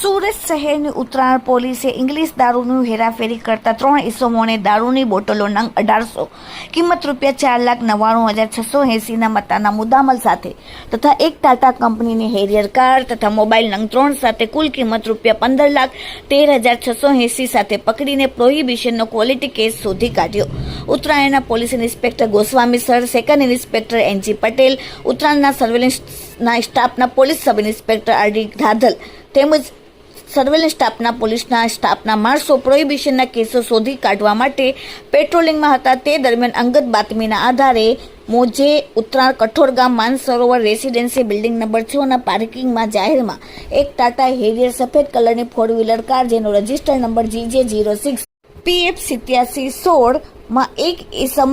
સુરત શહેરની ઉત્તરાયણ પોલીસે ઇંગ્લિશ દારૂની હેરાફેરી કરતા 3 ઇસમોને દારૂની બોટલો નંગ 1800 કિંમત ₹4,99,680 મત્તાના મુદ્દામાલ સાથે તથા એક ટાટા કંપનીની હેરિયર કાર તથા મોબાઈલ નંગ 3 સાથે કુલ કિંમત ₹15,13,680 સાથે પકડીને પ્રોહિબિશનનો ક્વોલિટી કેસ શોધી કાઢ્યો. ઉત્તરાયણના police inspector Goswami sir, second inspector NG Patel, ઉત્તરાયણના સર્વેલન્સના સ્ટાફના police sub inspector RD Dhadhal તેમજ સર્વેલન્સ પોલીસના સ્ટાફના માણસો પ્રોહિબિશનના કેસો શોધી કાઢવા માટે પેટ્રોલિંગમાં હતા. તે દરમિયાન અંગત બાતમીના આધારે મોજે ઉત્તરાયણ કઠોરગામ માનસરોવર રેસિડેન્સી બિલ્ડિંગ નંબર 6 પાર્કિંગમાં જાહેરમાં એક ટાટા હેરિયર સફેદ કલરની 4વ્હીલર કાર જેનો રજિસ્ટર નંબર GJ06 PF8716 માં એક ઇસમ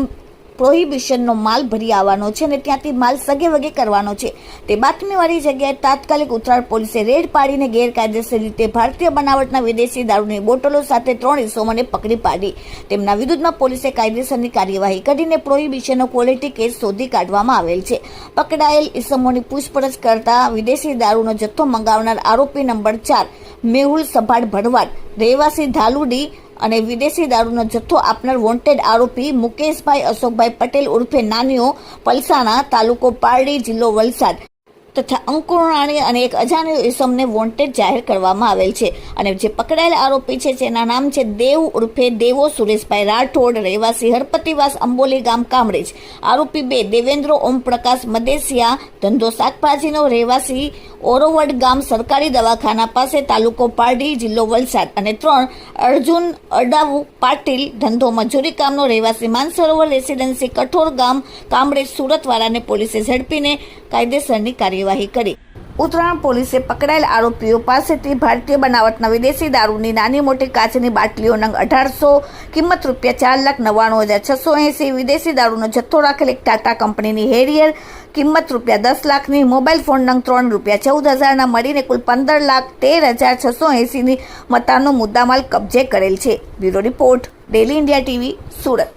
પ્રોહિબિશનનો માલ ભરી આવવાનો છે અને ત્યાંથી માલ સગે વગે કરવાનો છે. તે બાતમીવાળી જગ્યાએ તાત્કાલિક ઉત્તરાયણ પોલીસે રેડ પાડીને ગેરકાયદેસર રીતે ભારતીય બનાવટના વિદેશી દારૂની બોટલો સાથે 3 ઇસમોને પકડી પાડી. તેમના વિરુદ્ધમાં પોલીસે કાયદેસરની કાર્યવાહી કરીને પ્રોહિબિશનનો ક્વોલિટી કેસ શોધી કાઢવામાં આવેલ છે. પકડાયેલ ઇસમોની પૂછપરછ કરતા વિદેશી દારૂનો જથ્થો મંગાવનાર આરોપી નંબર 4 મેહુલ સભાડ ભરવાડ રહેવાસી ધાલુડી અને વિદેશી દારૂનો જથ્થો આપનાર વોન્ટેડ આરોપી મુકેશભાઈ અશોકભાઈ પટેલ ઉર્ફે નાનીઓ પલસાણા, તાલુકો પારડી, જિલ્લો વલસાડ તથા અંકુરાણી અને એક અજાણ્યો ઇસમને વોન્ટેડ જાહેર કરવામાં આવેલ છે. અને જે પકડાયેલ આરોપી છે તેના નામ છે દેવ ઉર્ફે દેવો સુરેશભાઈ રાઠોડ, રહેવાસી હરપતિવાસ, અંબોલી ગામ, કામરેજ. આરોપી 2 દેવેન્દ્ર ઓમપ્રકાશ મદેસિયા, ધંધો શાકભાજીનો, રહેવાસી ઓરોવડ ગામ, સરકારી દવાખાના પાસે, તાલુકો પારડી, જિલ્લો વલસાડ. અને 3 અર્જુન અડાવુ પાટીલ, ધંધો મજૂરી કામનો, રહેવાસી માનસરોવર રેસિડેન્સી કઠોર ગામ, કામરેજ, સુરતવાળાને પોલીસે ઝડપીને કાયદેસરની કાર્યવાહી કરી. ઉત્તરાયણ પોલીસે પકડાયેલ આરોપીઓ પાસેથી ભારતીય બનાવટના વિદેશી દારૂની નાની મોટી કાચની બાટલીઓ નંગ 1800 કિંમત ₹4,99,680, વિદેશી દારૂનો જથ્થો રાખેલ એક ટાટા કંપનીની હેરિયર કિંમત ₹10 લાખની, મોબાઈલ ફોન નંગ 3 ₹14,000ના મળીને કુલ ₹15,13,680 મત્તાનો મુદ્દામાલ કબજે કરેલ છે. Bureau report, daily India TV, Surat.